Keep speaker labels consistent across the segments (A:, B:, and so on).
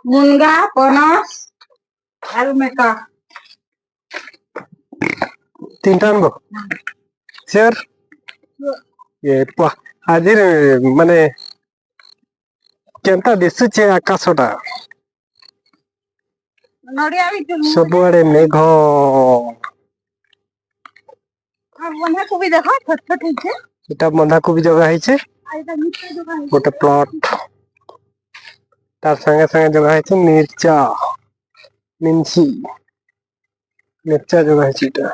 A: मुनगा पनस आलू मेका
B: तीनटा आनबो सियर ये आज माने केनता दिसुचे आकाशटा
A: नड़िया भी
B: सबुआड़े मेघ
A: बंधा कोबी देखो छोट छोट है
B: एटा बंधा कोबी जगह है छे गोटे प्लॉट तार संगे संगे जगह है छे मिर्चा मिर्ची मिर्चा जगह है छे एटा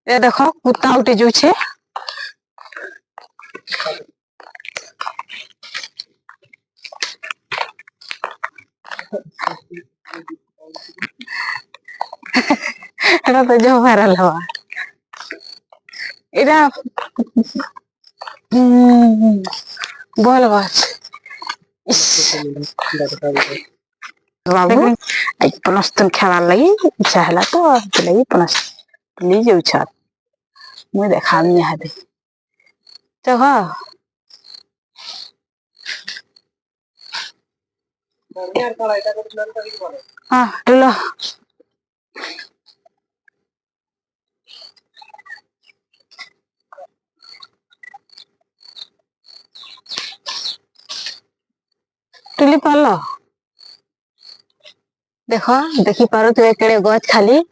A: ये देखो कुत्ता उठे जो छे एटा तो जो वायरल हवा एटा बोल बात बाबू आज पनस्तन खेलार लगी इच्छा है तो लगी पनस्त ली जाऊ छ मुई देखा हादे चख हाँ लो टुली पाल देख देखी पारो केड़े गछ खाली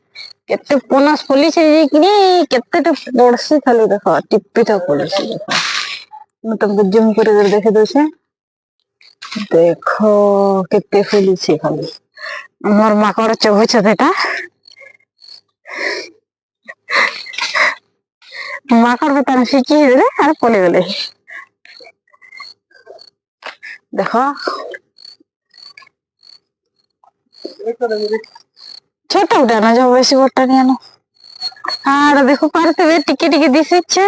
A: केते पनस फुली छे जे कि केते पड़सी खाली देख टिप्पी तो पड़सी देख मैं तुमको जूम कर देखे दो छे देखो केते फुली छे खाली मोर माकड़ चबु छेटा माकड़ बता फिकी रे अरे पले गले देखो छोटा उठाना जो बेसी बट्टा नहीं आना हाँ देखो पारते वे टिके टिके दिसे छे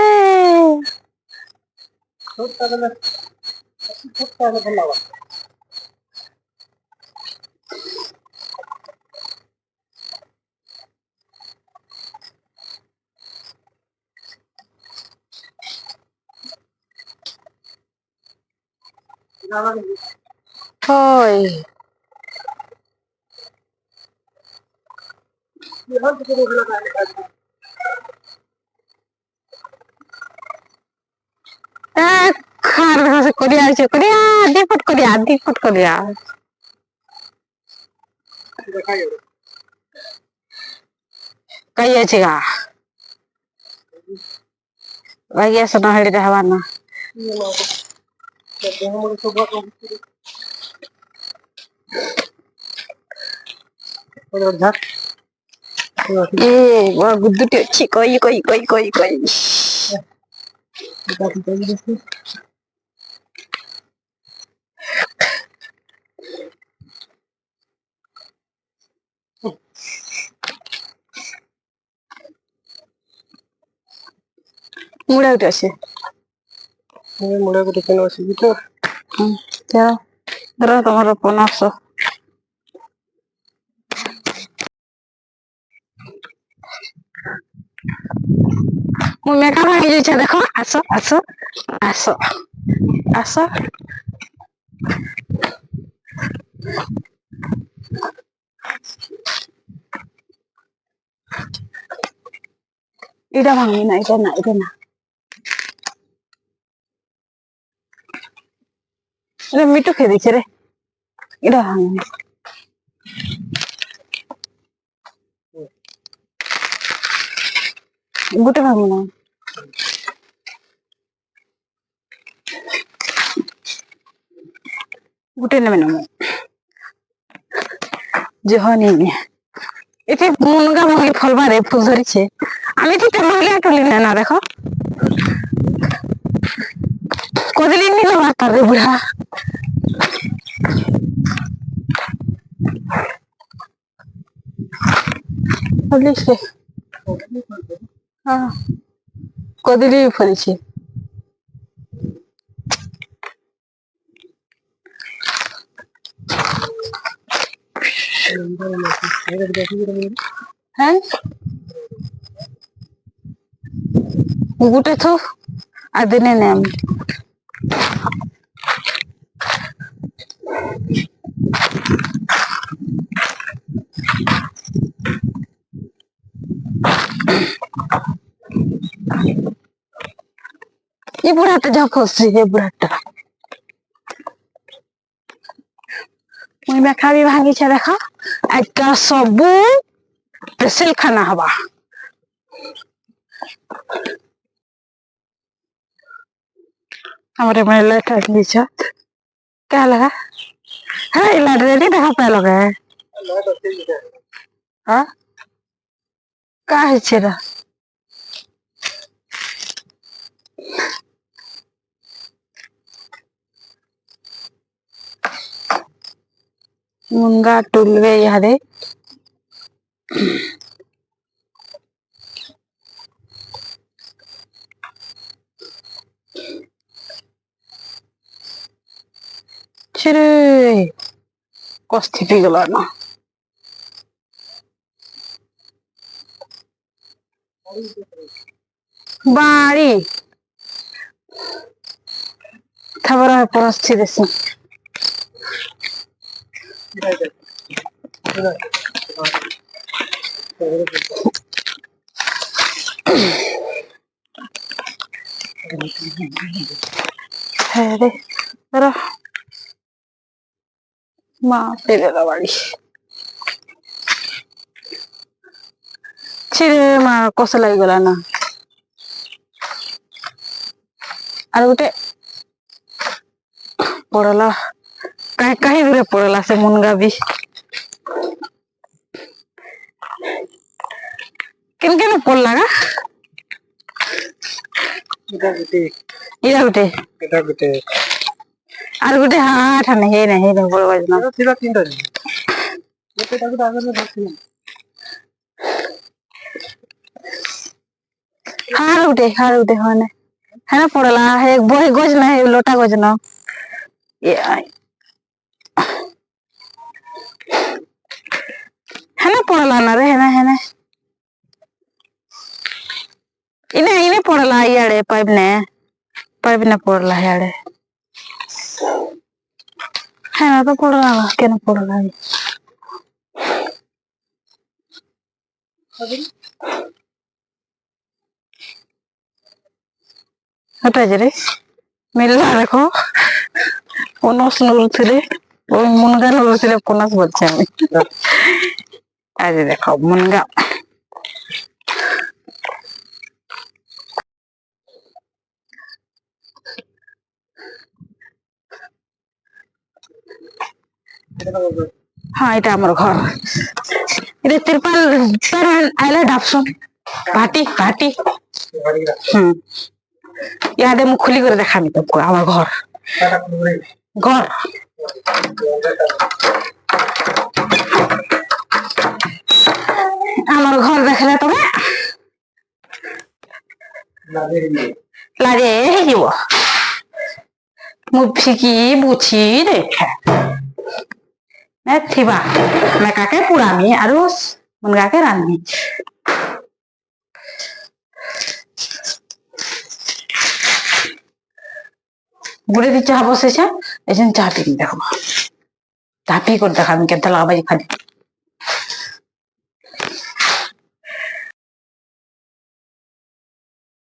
A: होय खार कोरिया छे कोरिया दीपट कोरिया कई अच्छे गा भाई ऐसा ना हेड़ी रहवा ना ए वो गुद्दुटी अच्छी कोई कोई कोई कोई कोई मुड़ा उठे আছে
B: मुड़ा को टिके न আছে তো
A: क्या रा तुम्हारा पनास मु मेका भागी जाई छ देखो आसो आसो आसो आसो इडा भांगी ना इडा ना इडा ना इडा मिटू खे दिखे रे इडा भांगी गुटे भांगी ना गुटे ने में जहनी इथे मुनगा मुगी फलबा रे फुल धरी छे आमी ठीक महिला टोली ना देखो कोदली नी लगा कर रे बुढ़ा पुलिस के हां কদিনই ফলিছে। হ্যাঁ গুটে থো আর দিনে নেম ये बुढ़ाटा जा फसছি ये बुढ़ाटा মুই মেখা বি ভাঙিছে দেখ একটা সবু স্পেশাল খানা হবা हमारे में लाइट दिछ क्या लगा है लाइट रेडी देखा पाए लगे हाँ का है छेरा मुंगा टुलवे यादे छेरे कष्टी पी गला ना बाड़ी खबर है परस्ती देसी है रे रा माँ तेरे बाड़ी छिरे माँ कस लगी गला ना আর গোটে পড়লা কাহি কাহি দূরে পড়লা সে মুনগা বি কেন কেন পড়লা গা
B: এটা গুটে
A: ইরা গোটে আর গোটে হাট হানে হে না বড় বাজনা
B: ছিল তিনটা এটা গুটে আগে ধরছিল
A: हार उठे होने है ना पड़ला है बोहे गोज ना है लोटा गोज ना ये है ना पड़ला ना रे है ना इने पड़ला याड़े पाइप ने पड़ला याड़े है ना तो पड़ला के ना पड़ला हटा जरे मिलला देखो पनस नरुथिले ওই মুনগা নরুছিলে পনস বলছি আমি আজ দেখো মুনগা हाँ এটা আমার ঘর এটা तिरपाल पर आइला डापसन भाटी भाटी यादे मु खुली कर देखामी तुमको আমার ঘর ঘর আমার ঘর দেখলে তুমি লাগে যাব মু ফিকি বুঝি দেখে থিবা মেকাকে পুরামি আৰু মুনগাকে রান্নি বুড়ে দি চা বসেছে এই জন্য চা পিনি দেখো চা পি করে দেখামি কেমন লাগবে খালি